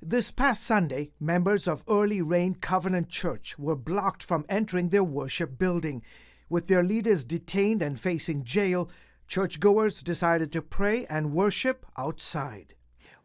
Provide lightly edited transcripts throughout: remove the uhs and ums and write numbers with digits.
This past Sunday, members of Early Rain Covenant Church were blocked from entering their worship building. With their leaders detained and facing jail, churchgoers decided to pray and worship outside.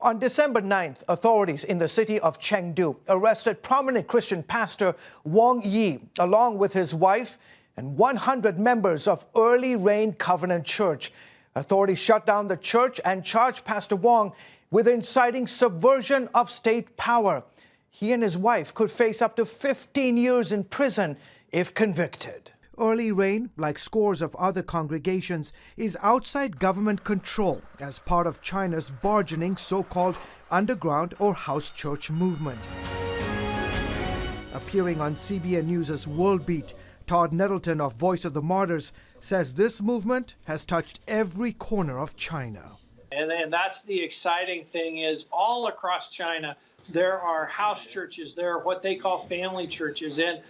On December 9th, authorities in the city of Chengdu arrested prominent Christian pastor Wang Yi, along with his wife and 100 members of Early Rain Covenant Church. Authorities shut down the church and charged Pastor Wang with inciting subversion of state power. He and his wife could face up to 15 years in prison if convicted. Early Rain, like scores of other congregations, is outside government control as part of China's burgeoning so-called underground or house church movement. Appearing on CBN News' World Beat, Todd Nettleton of Voice of the Martyrs says this movement has touched every corner of China. And that's the exciting thing is all across China, there are house churches, there are what they call family churches. And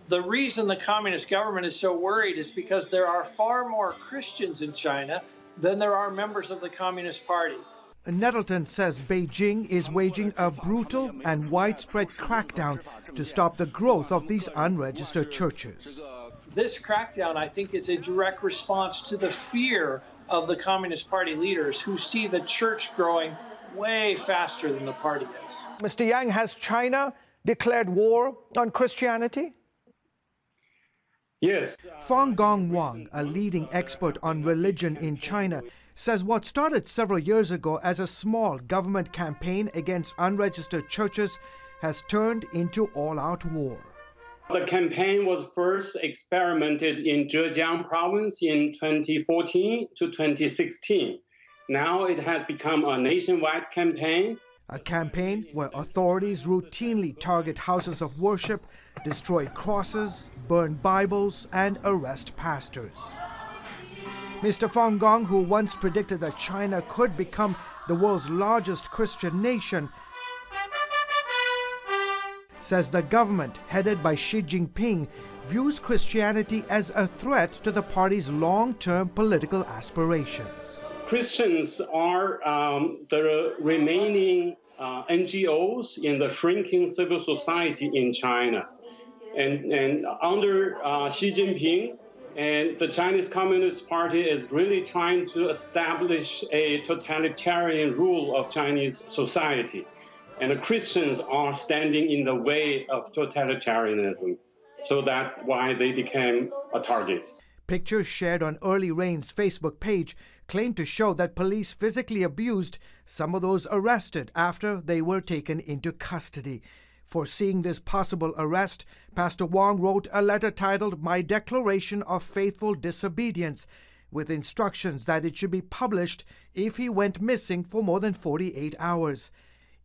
the reason the communist government is so worried is because there are far more Christians in China than there are members of the Communist Party. Nettleton says Beijing is waging a brutal and widespread crackdown to stop the growth of these unregistered churches. This crackdown, I think, is a direct response to the fear of the Communist Party leaders who see the church growing way faster than the party is. Mr. Yang, has China declared war on Christianity? Yes. Fang Gong Wang, a leading expert on religion in China, says what started several years ago as a small government campaign against unregistered churches has turned into all-out war. The campaign was first experimented in Zhejiang province in 2014 to 2016. Now it has become a nationwide campaign. A campaign where authorities routinely target houses of worship, destroy crosses, burn Bibles, and arrest pastors. Mr. Fang Gong, who once predicted that China could become the world's largest Christian nation, says the government, headed by Xi Jinping, views Christianity as a threat to the party's long-term political aspirations. Christians are the remaining NGOs in the shrinking civil society in China. And under Xi Jinping, and the Chinese Communist Party is really trying to establish a totalitarian rule of Chinese society. And the Christians are standing in the way of totalitarianism. So that's why they became a target. Pictures shared on Early Rain's Facebook page claim to show that police physically abused some of those arrested after they were taken into custody. Foreseeing this possible arrest, Pastor Wang wrote a letter titled My Declaration of Faithful Disobedience, with instructions that it should be published if he went missing for more than 48 hours.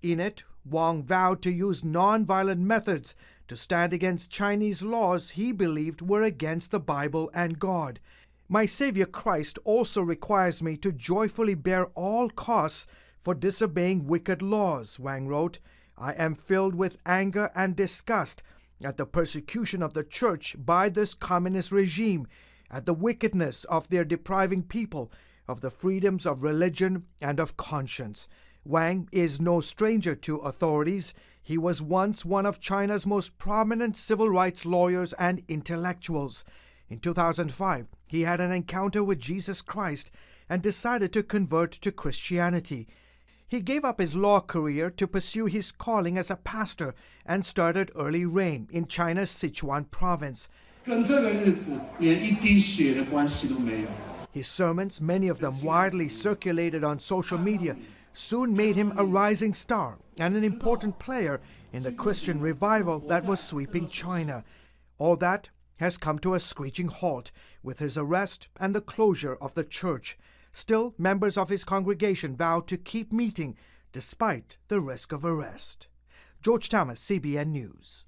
In it, Wang vowed to use non-violent methods to stand against Chinese laws he believed were against the Bible and God. My Savior Christ also requires me to joyfully bear all costs for disobeying wicked laws, Wang wrote. I am filled with anger and disgust at the persecution of the church by this communist regime, at the wickedness of their depriving people of the freedoms of religion and of conscience. Wang is no stranger to authorities. He was once one of China's most prominent civil rights lawyers and intellectuals. In 2005, he had an encounter with Jesus Christ and decided to convert to Christianity. He gave up his law career to pursue his calling as a pastor and started Early Rain in China's Sichuan province. His sermons, many of them widely circulated on social media, soon made him a rising star and an important player in the Christian revival that was sweeping China. All that has come to a screeching halt with his arrest and the closure of the church. Still, members of his congregation vowed to keep meeting despite the risk of arrest. George Thomas, CBN News.